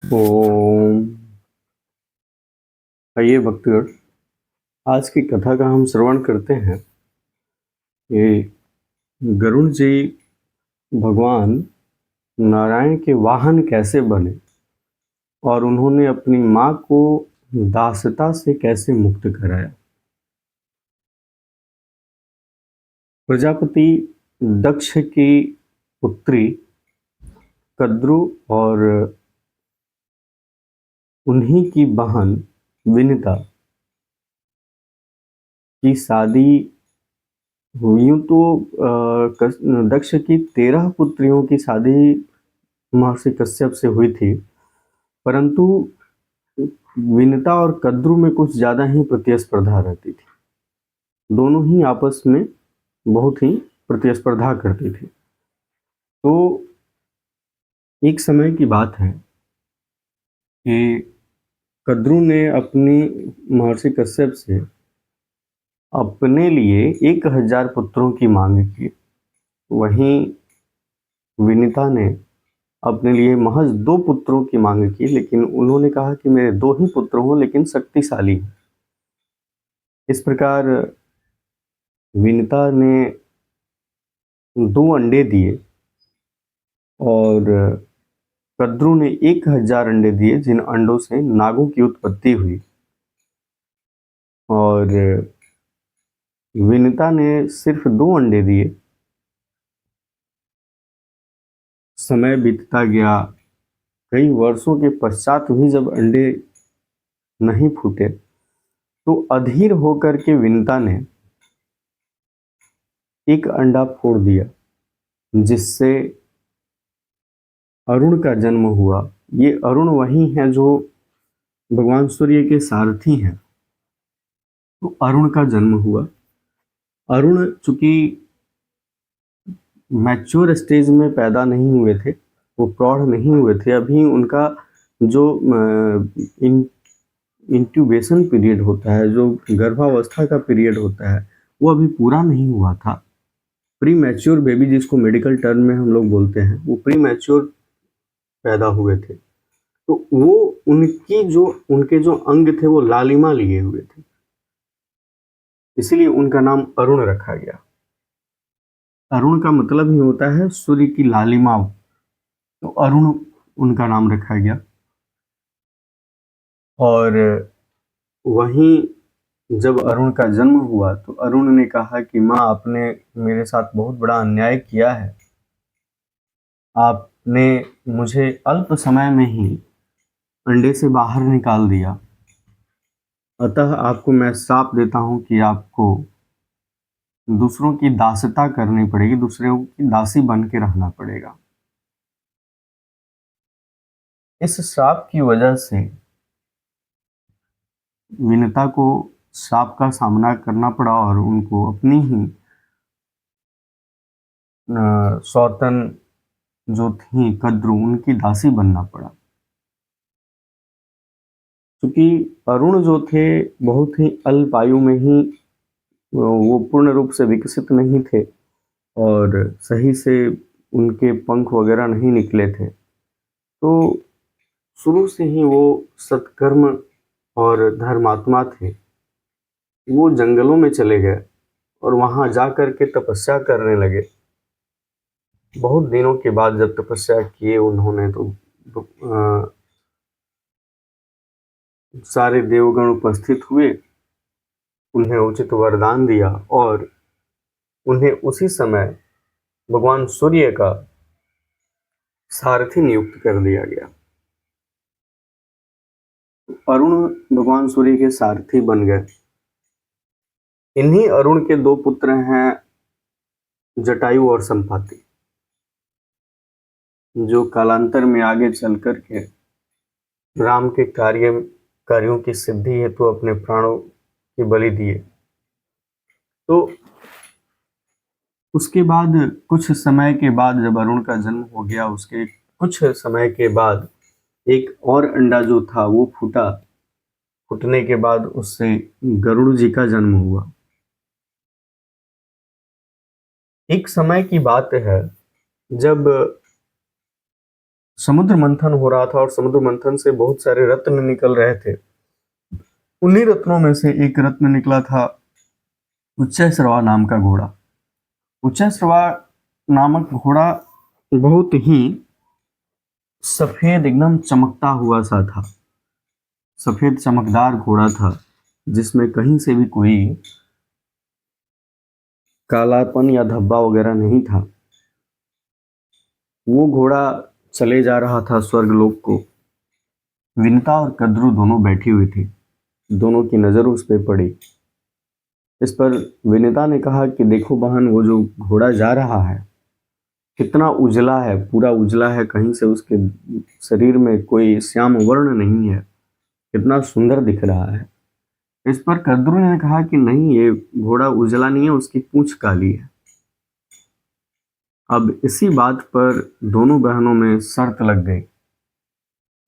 ओम। आइए भक्तगण, आज की कथा का हम श्रवण करते हैं। ये गरुड़ जी भगवान नारायण के वाहन कैसे बने और उन्होंने अपनी माँ को दासता से कैसे मुक्त कराया। प्रजापति दक्ष की पुत्री कद्रु और उन्हीं की बहन विनिता की शादी हुई। यूं तो दक्ष की 13 पुत्रियों की शादी महर्षि कश्यप से हुई थी, परंतु विनिता और कद्रु में कुछ ज्यादा ही प्रतिस्पर्धा रहती थी। दोनों ही आपस में बहुत ही प्रतिस्पर्धा करती थी। तो एक समय की बात है कि कद्रु ने अपनी महर्षि कश्यप से अपने लिए 1000 पुत्रों की मांग की। वहीं विनिता ने अपने लिए महज 2 पुत्रों की मांग की, लेकिन उन्होंने कहा कि मेरे 2 ही पुत्र हों लेकिन शक्तिशाली। इस प्रकार विनिता ने 2 अंडे दिए और कद्रु ने 1000 अंडे दिए, जिन अंडों से नागों की उत्पत्ति हुई। और विनिता ने सिर्फ 2 अंडे दिए। समय बीतता गया, कई वर्षों के पश्चात भी जब अंडे नहीं फूटे तो अधीर होकर के विनिता ने एक अंडा फोड़ दिया, जिससे अरुण का जन्म हुआ। ये अरुण वही हैं जो भगवान सूर्य के सारथी हैं। तो अरुण का जन्म हुआ। अरुण चूंकि मैच्योर स्टेज में पैदा नहीं हुए थे, वो प्रौढ़ नहीं हुए थे, अभी उनका जो इंक्यूबेशन पीरियड होता है, जो गर्भावस्था का पीरियड होता है, वो अभी पूरा नहीं हुआ था। प्री मैच्योर बेबी, जिसको मेडिकल टर्म में हम लोग बोलते हैं, वो प्री मैच्योर पैदा हुए थे। तो वो उनके जो अंग थे वो लालिमा लिए हुए थे, इसीलिए उनका नाम अरुण रखा गया। अरुण का मतलब ही होता है सूर्य की लालिमा, तो अरुण उनका नाम रखा गया। और वहीं जब अरुण का जन्म हुआ तो अरुण ने कहा कि माँ, आपने मेरे साथ बहुत बड़ा अन्याय किया है। आपने मुझे अल्प समय में ही अंडे से बाहर निकाल दिया, अतः आपको मैं श्राप देता हूँ कि आपको दूसरों की दासता करनी पड़ेगी, दूसरों की दासी बन के रहना पड़ेगा। इस श्राप की वजह से विनिता को श्राप का सामना करना पड़ा और उनको अपनी ही सौतन जो थी कद्रु, उनकी दासी बनना पड़ा। क्योंकि अरुण जो थे बहुत ही अल्प आयु में ही वो पूर्ण रूप से विकसित नहीं थे और सही से उनके पंख वगैरह नहीं निकले थे। तो शुरू से ही वो सत्कर्म और धर्मात्मा थे। वो जंगलों में चले गए और वहां जा कर के तपस्या करने लगे। बहुत दिनों के बाद जब तपस्या किए उन्होंने, तो सारे देवगण उपस्थित हुए, उन्हें उचित वरदान दिया और उन्हें उसी समय भगवान सूर्य का सारथी नियुक्त कर दिया गया। अरुण भगवान सूर्य के सारथी बन गए। इन्हीं अरुण के 2 पुत्र हैं, जटायु और संपाति, जो कालांतर में आगे चल कर के राम के कार्यों की सिद्धि हेतु तो अपने प्राणों की बलि दिए। तो उसके बाद कुछ समय के बाद जब अरुण का जन्म हो गया, उसके कुछ समय के बाद एक और अंडा जो था वो फूटा। फूटने के बाद उससे गरुड़ जी का जन्म हुआ। एक समय की बात है जब समुद्र मंथन हो रहा था और समुद्र मंथन से बहुत सारे रत्न निकल रहे थे। उन्हीं रत्नों में से एक रत्न निकला था उच्चैश्रवा नाम का घोड़ा। उच्चैश्रवा नामक घोड़ा बहुत ही सफेद, एकदम चमकता हुआ सा था। सफेद चमकदार घोड़ा था जिसमें कहीं से भी कोई कालापन या धब्बा वगैरह नहीं था। वो घोड़ा चले जा रहा था स्वर्गलोक को। विनता और कद्रू दोनों बैठी हुई थी। दोनों की नजर उस पर पड़ी। इस पर विनीता ने कहा कि देखो बहन, वो जो घोड़ा जा रहा है कितना उजला है, पूरा उजला है, कहीं से उसके शरीर में कोई श्याम वर्ण नहीं है, कितना सुंदर दिख रहा है। इस पर कद्रू ने कहा कि नहीं, ये घोड़ा उजला नहीं है, उसकी पूंछ काली है। अब इसी बात पर दोनों बहनों में शर्त लग गई।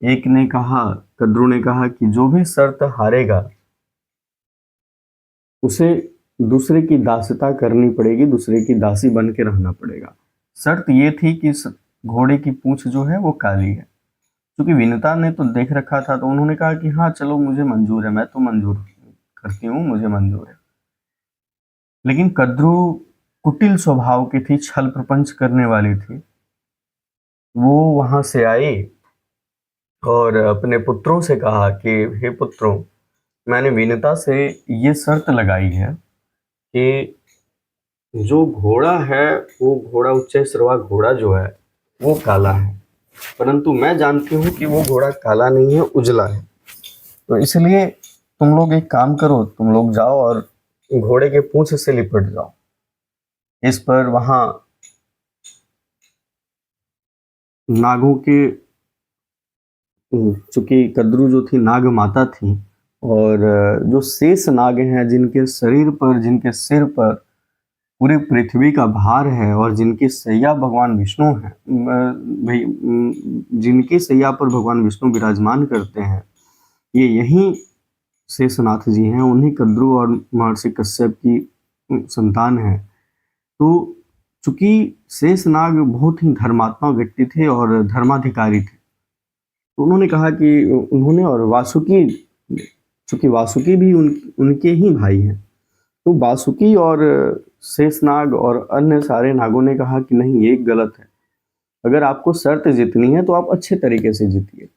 एक ने कहा, कद्रू ने कहा कि जो भी शर्त हारेगा उसे दूसरे की दासता करनी पड़ेगी, दूसरे की दासी बन के रहना पड़ेगा। शर्त ये थी कि घोड़े की पूंछ जो है वो काली है। क्योंकि विनीता ने तो देख रखा था तो उन्होंने कहा कि हाँ चलो मुझे मंजूर है, मैं तो मंजूर करती हूँ, मुझे मंजूर है। लेकिन कद्रू कुटिल स्वभाव की थी, छल प्रपंच करने वाली थी। वो वहां से आई और अपने पुत्रों से कहा कि हे पुत्रों, मैंने विनीता से ये शर्त लगाई है कि जो घोड़ा है वो घोड़ा, उच्चैश्रवा घोड़ा जो है वो काला है, परंतु मैं जानती हूँ कि वो घोड़ा काला नहीं है, उजला है। तो इसलिए तुम लोग एक काम करो, तुम लोग जाओ और घोड़े के पूंछ से लिपट जाओ। इस पर वहां नागों के, चूंकि कद्रू जो थी नाग माता थी, और जो शेष नाग हैं जिनके शरीर पर, जिनके सिर पर पूरी पृथ्वी का भार है और जिनकी सैया भगवान विष्णु हैं, भाई जिनकी सैया पर भगवान विष्णु विराजमान करते हैं, ये यही शेषनाथ जी हैं। उन्हीं कद्रू और महर्षि कश्यप की संतान है। तो चूंकि शेषनाग बहुत ही धर्मात्मा व्यक्ति थे और धर्माधिकारी थे, तो उन्होंने कहा कि उन्होंने, और वासुकी, चूंकि वासुकी भी उनके ही भाई हैं, तो वासुकी और शेषनाग और अन्य सारे नागों ने कहा कि नहीं, ये गलत है। अगर आपको शर्त जीतनी है तो आप अच्छे तरीके से जीतिए,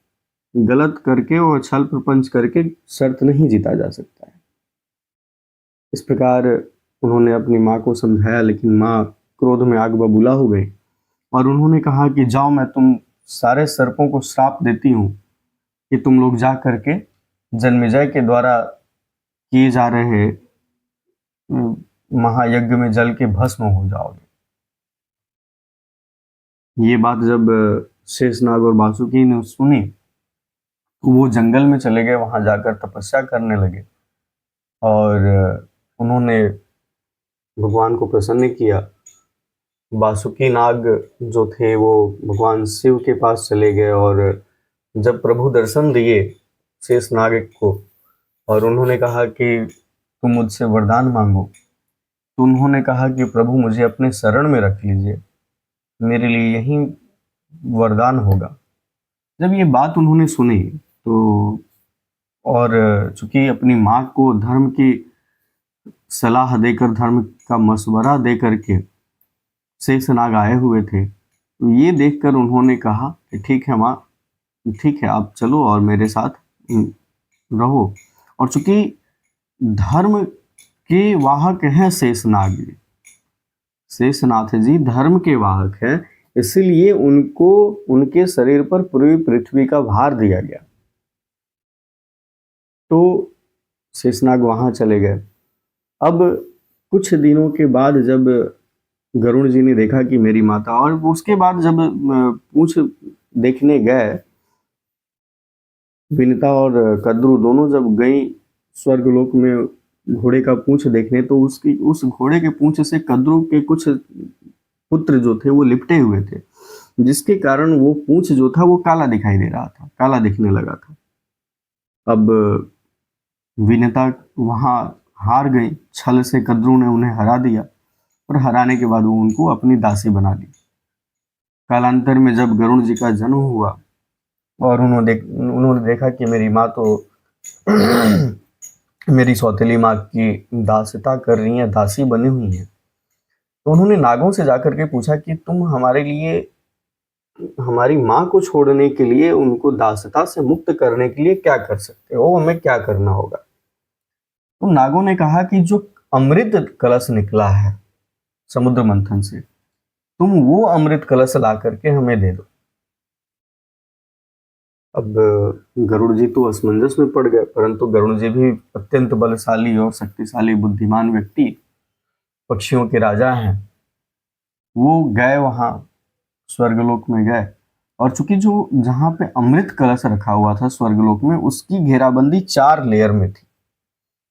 गलत करके और छल प्रपंच करके शर्त नहीं जीता जा सकता है। इस प्रकार उन्होंने अपनी माँ को समझाया, लेकिन माँ क्रोध में आग बबूला हो गई और उन्होंने कहा कि जाओ, मैं तुम सारे सर्पों को श्राप देती हूँ कि तुम लोग जा करके जन्मेजय के द्वारा किए जा रहे महायज्ञ में जल के भस्म हो जाओगे। ये बात जब शेषनाग और वासुकी ने सुनी तो वो जंगल में चले गए, वहां जाकर तपस्या करने लगे और उन्होंने भगवान को प्रसन्न किया। वासुकी नाग जो थे वो भगवान शिव के पास चले गए और जब प्रभु दर्शन दिए शेषनाग को और उन्होंने कहा कि तुम मुझसे वरदान मांगो, तो उन्होंने कहा कि प्रभु मुझे अपने शरण में रख लीजिए, मेरे लिए यही वरदान होगा। जब ये बात उन्होंने सुनी तो, और चूंकि अपनी माँ को धर्म की सलाह देकर, धर्म का मशवरा दे करके शेषनाग आए हुए थे, तो ये देखकर उन्होंने कहा कि ठीक है माँ, ठीक है, आप चलो और मेरे साथ रहो। और चूंकि धर्म के वाहक हैं शेषनाग जी, शेषनाथ जी धर्म के वाहक हैं, इसलिए उनको उनके शरीर पर पूरी पृथ्वी का भार दिया गया। तो शेषनाग वहां चले गए। अब कुछ दिनों के बाद जब गरुड़ जी ने देखा कि मेरी माता, और उसके बाद जब पूछ देखने गए, विनीता और कद्रू दोनों जब गई स्वर्गलोक में घोड़े का पूंछ देखने, तो उसकी उस घोड़े के पूंछ से कद्रू के कुछ पुत्र जो थे वो लिपटे हुए थे, जिसके कारण वो पूंछ जो था वो काला दिखाई दे रहा था, काला दिखने लगा था। अब विनीता वहां हार गई, छल से कद्रू ने उन्हें हरा दिया और हराने के बाद वो उनको अपनी दासी बना ली। कालांतर में जब गरुड़ जी का जन्म हुआ और उन्होंने देखा कि मेरी माँ तो मेरी सौतेली माँ की दासता कर रही है, दासी बनी हुई है, तो उन्होंने नागों से जाकर के पूछा कि तुम हमारे लिए, हमारी माँ को छोड़ने के लिए, उनको दासता से मुक्त करने के लिए क्या कर सकते हो, हमें क्या करना होगा। तो नागों ने कहा कि जो अमृत कलश निकला है समुद्र मंथन से, तुम वो अमृत कलश ला करके हमें दे दो। अब गरुड़ जी तो असमंजस में पड़ गए, परंतु गरुड़ जी भी अत्यंत बलशाली और शक्तिशाली बुद्धिमान व्यक्ति, पक्षियों के राजा हैं। वो गए वहां स्वर्गलोक में गए, और चूंकि जो जहां पे अमृत कलश रखा हुआ था स्वर्गलोक में, उसकी घेराबंदी 4 लेयर में थी।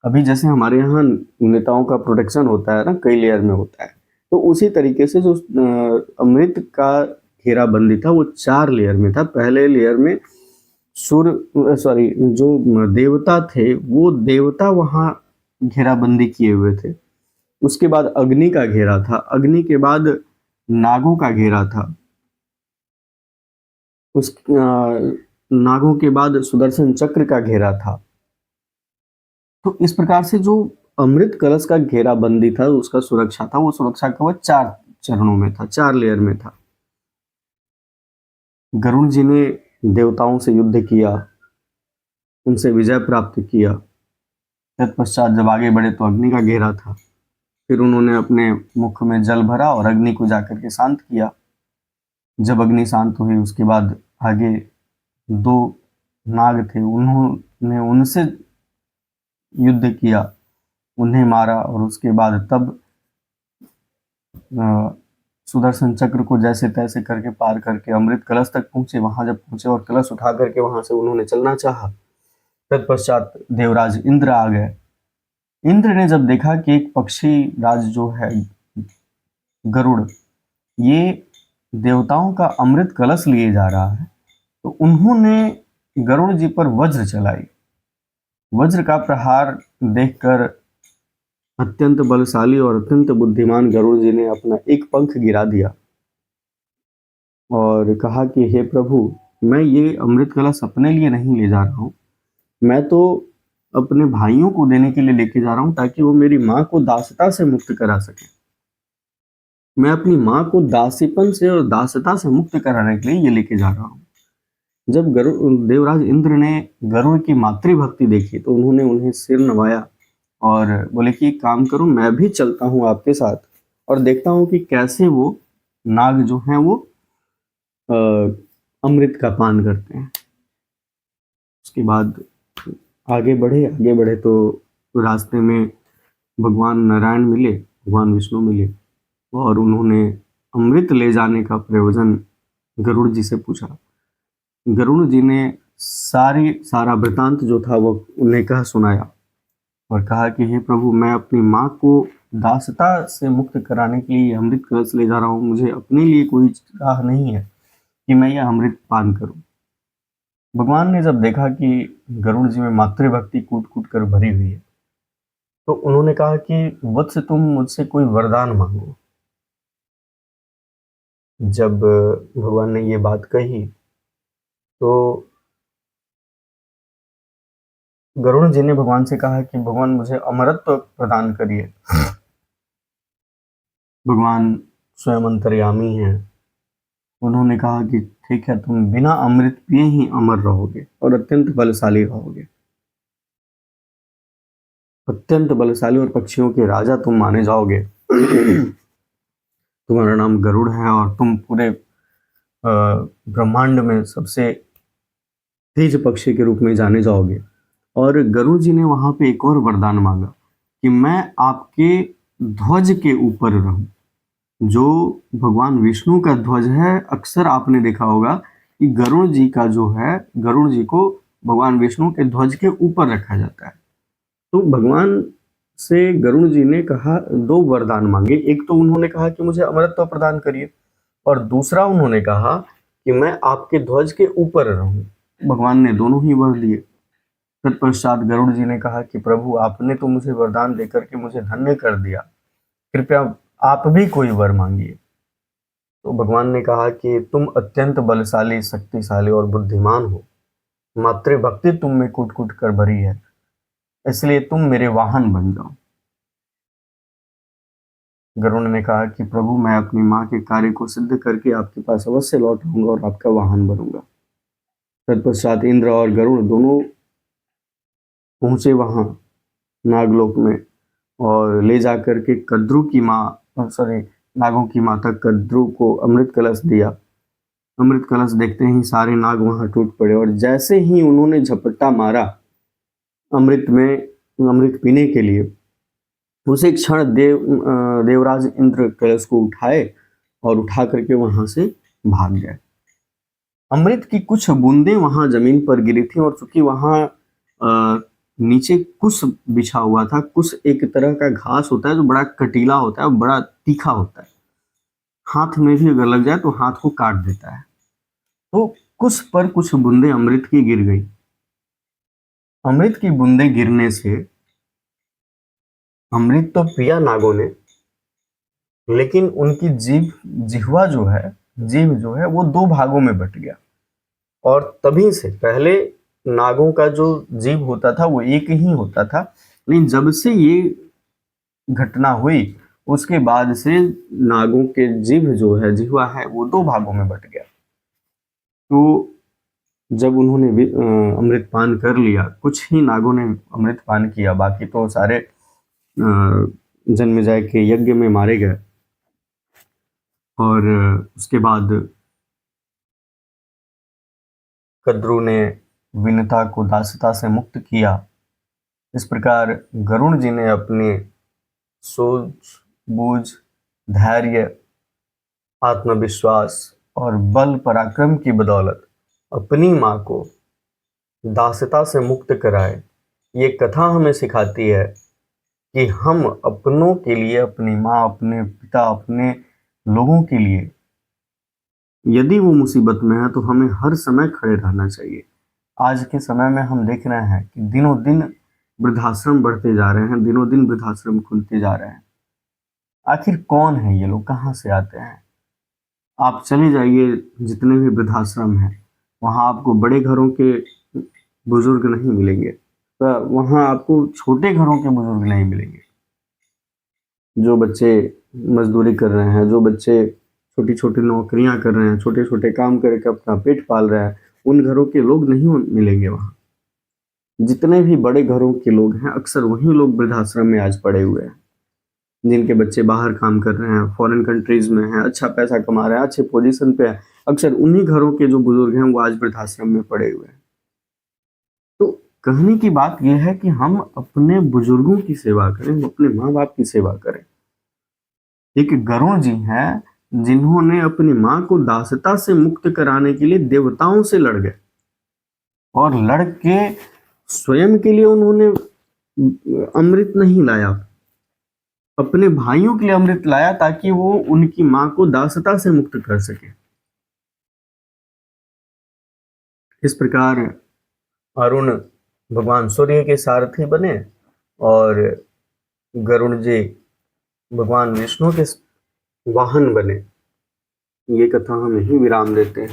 अभी जैसे हमारे यहाँ नेताओं का प्रोटेक्शन होता है ना, कई लेयर में होता है, तो उसी तरीके से जो अमृत का घेराबंदी था वो 4 लेयर में था। पहले लेयर में जो देवता थे, वो देवता वहां घेराबंदी किए हुए थे। उसके बाद अग्नि का घेरा था, अग्नि के बाद नागों का घेरा था, उस नागों के बाद सुदर्शन चक्र का घेरा था। तो इस प्रकार से जो अमृत कलश का घेराबंदी था, उसका सुरक्षा था, वो सुरक्षा कवच 4 चरणों में था, 4 लेयर में था। गरुड़ जी ने देवताओं से युद्ध किया, उनसे विजय प्राप्त किया। तत्पश्चात जब आगे बढ़े तो अग्नि का घेरा था, फिर उन्होंने अपने मुख में जल भरा और अग्नि को जाकर के शांत किया। जब अग्नि शांत हुई, उसके बाद आगे 2 नाग थे, उन्होंने उनसे युद्ध किया, उन्हें मारा, और उसके बाद तब सुदर्शन चक्र को जैसे तैसे करके पार करके अमृत कलश तक पहुंचे। वहां जब पहुंचे और कलश उठा करके वहां से उन्होंने चलना चाहा, तत्पश्चात देवराज इंद्र आ गए। इंद्र ने जब देखा कि एक पक्षी राज जो है गरुड़, ये देवताओं का अमृत कलश लिए जा रहा है, तो उन्होंने गरुड़ जी पर वज्र चलाई। वज्र का प्रहार देखकर अत्यंत बलशाली और अत्यंत बुद्धिमान गरुड़ जी ने अपना एक पंख गिरा दिया और कहा कि हे प्रभु, मैं ये अमृत कलश अपने लिए नहीं ले जा रहा हूँ, मैं तो अपने भाइयों को देने के लिए लेके जा रहा हूँ, ताकि वो मेरी माँ को दासता से मुक्त करा सके। मैं अपनी माँ को दासीपन से और दासता से मुक्त कराने के लिए ये लेके जा रहा हूँ। जब देवराज इंद्र ने गरुड़ की मातृभक्ति देखी, तो उन्होंने उन्हें सिर नवाया और बोले कि एक काम करो, मैं भी चलता हूँ आपके साथ और देखता हूँ कि कैसे वो नाग जो हैं वो अमृत का पान करते हैं। उसके बाद आगे बढ़े तो रास्ते में भगवान नारायण मिले, भगवान विष्णु मिले, और उन्होंने अमृत ले जाने का प्रयोजन गरुड़ जी से पूछा। गरुड़ जी ने सारा वृतांत जो था वो उन्हें कह सुनाया और कहा कि हे प्रभु, मैं अपनी माँ को दासता से मुक्त कराने के लिए अमृत कलश ले जा रहा हूँ, मुझे अपने लिए कोई चाह नहीं है कि मैं यह अमृत पान करूं। भगवान ने जब देखा कि गरुड़ जी में मातृभक्ति कूट कूट कर भरी हुई है, तो उन्होंने कहा कि वत्स, तुम मुझसे कोई वरदान मांगो। जब भगवान ने ये बात कही, तो गरुड़ जी ने भगवान से कहा कि भगवान, मुझे अमरत्व प्रदान करिए। भगवान स्वयं अंतर्यामी हैं। उन्होंने कहा कि ठीक है, तुम बिना अमृत पिए ही अमर रहोगे और अत्यंत बलशाली रहोगे, अत्यंत बलशाली और पक्षियों के राजा तुम माने जाओगे। तुम्हारा नाम गरुड़ है और तुम पूरे ब्रह्मांड में सबसे तेज पक्षी के रूप में जाने जाओगे। और गरुड़ जी ने वहां पे एक और वरदान मांगा कि मैं आपके ध्वज के ऊपर रहूं। जो भगवान विष्णु का ध्वज है, अक्सर आपने देखा होगा कि गरुड़ जी का जो है, गरुड़ जी को भगवान विष्णु के ध्वज के ऊपर रखा जाता है। तो भगवान से गरुड़ जी ने कहा, 2 वरदान मांगे। एक तो उन्होंने कहा कि मुझे अमरत्व प्रदान करिए, और दूसरा उन्होंने कहा कि मैं आपके ध्वज के ऊपर रहूं। भगवान ने दोनों ही वर दिए। तत्पश्चात गरुड़ जी ने कहा कि प्रभु, आपने तो मुझे वरदान देकर के मुझे धन्य कर दिया, कृपया आप भी कोई वर मांगिए। तो भगवान ने कहा कि तुम अत्यंत बलशाली, शक्तिशाली और बुद्धिमान हो, मातृभक्ति तुम में कूट कूट कर भरी है, इसलिए तुम मेरे वाहन बन जाओ। गरुड़ ने कहा कि प्रभु, मैं अपनी माँ के कार्य को सिद्ध करके आपके पास अवश्य लौट आऊंगा और आपका वाहन बनूंगा। तत्पश्चात इंद्र और गरुड़ दोनों पहुंचे वहां नागलोक में और ले जाकर के कद्रु की माँ, सॉरी, नागों की माता कद्रु को अमृत कलश दिया। अमृत कलश देखते ही सारे नाग वहां टूट पड़े और जैसे ही उन्होंने झपट्टा मारा अमृत में, अमृत पीने के लिए, उसे क्षण देवराज इंद्र कलश को उठाए और उठा करके वहां से भाग गए। अमृत की कुछ बूंदें वहां जमीन पर गिरी थी और चूंकि वहां नीचे कुश बिछा हुआ था। कुश एक तरह का घास होता है जो बड़ा कटीला होता है, बड़ा तीखा होता है, हाथ में भी अगर लग जाए तो हाथ को काट देता है। तो कुश पर कुछ बूंदें अमृत की गिर गई। अमृत की बूंदें गिरने से अमृत तो पिया नागों ने, लेकिन उनकी जिह्वा जो है वो दो भागों में बट गया। और तभी से पहले नागों का जो जीव होता था वो एक ही होता था, लेकिन जब से ये घटना हुई उसके बाद से नागों के जिह्वा है वो दो भागों में बट गया। तो जब उन्होंने अमृत पान कर लिया, कुछ ही नागों ने अमृत पान किया, बाकी तो सारे जन्मेजय के यज्ञ में मारे गए। और उसके बाद कद्रु ने विनता को दासता से मुक्त किया। इस प्रकार गरुड़ जी ने अपने सूझबूझ, धैर्य, आत्मविश्वास और बल पराक्रम की बदौलत अपनी माँ को दासता से मुक्त कराए। ये कथा हमें सिखाती है कि हम अपनों के लिए, अपनी माँ, अपने पिता, अपने लोगों के लिए यदि वो मुसीबत में है तो हमें हर समय खड़े रहना चाहिए। आज के समय में हम देख रहे हैं कि दिनों दिन वृद्धाश्रम बढ़ते जा रहे हैं, दिनों दिन वृद्धाश्रम खुलते जा रहे हैं। आखिर कौन है ये लोग, कहाँ से आते हैं? आप चले जाइए जितने भी वृद्धाश्रम हैं, वहाँ आपको बड़े घरों के बुजुर्ग नहीं मिलेंगे, तो वहाँ आपको छोटे घरों के बुजुर्ग नहीं मिलेंगे। जो बच्चे मजदूरी कर रहे हैं, जो बच्चे छोटी छोटी नौकरियां कर रहे हैं, छोटे छोटे काम करके अपना पेट पाल रहे हैं, उन घरों के लोग नहीं मिलेंगे वहाँ। जितने भी बड़े घरों के लोग हैं अक्सर वही लोग वृद्धाश्रम में आज पड़े हुए हैं, जिनके बच्चे बाहर काम कर रहे हैं, फॉरेन कंट्रीज में हैं, अच्छा पैसा कमा रहे हैं, अच्छे पोजीशन पे हैं, अक्सर उन्हीं घरों के जो बुजुर्ग हैं वो आज वृद्धाश्रम में पड़े हुए हैं। तो कहने की बात यह है कि हम अपने बुजुर्गों की सेवा करें, अपने माँ बाप की सेवा करें। एक गरुड़ जी हैं जिन्होंने अपनी माँ को दासता से मुक्त कराने के लिए देवताओं से लड़ गए और लड़ के स्वयं के लिए उन्होंने अमृत नहीं लाया, अपने भाइयों के लिए अमृत लाया ताकि वो उनकी माँ को दासता से मुक्त कर सके। इस प्रकार अरुण भगवान सूर्य के सारथी बने और गरुड़ जी भगवान विष्णु के वाहन बने। ये कथा हम यही विराम देते हैं।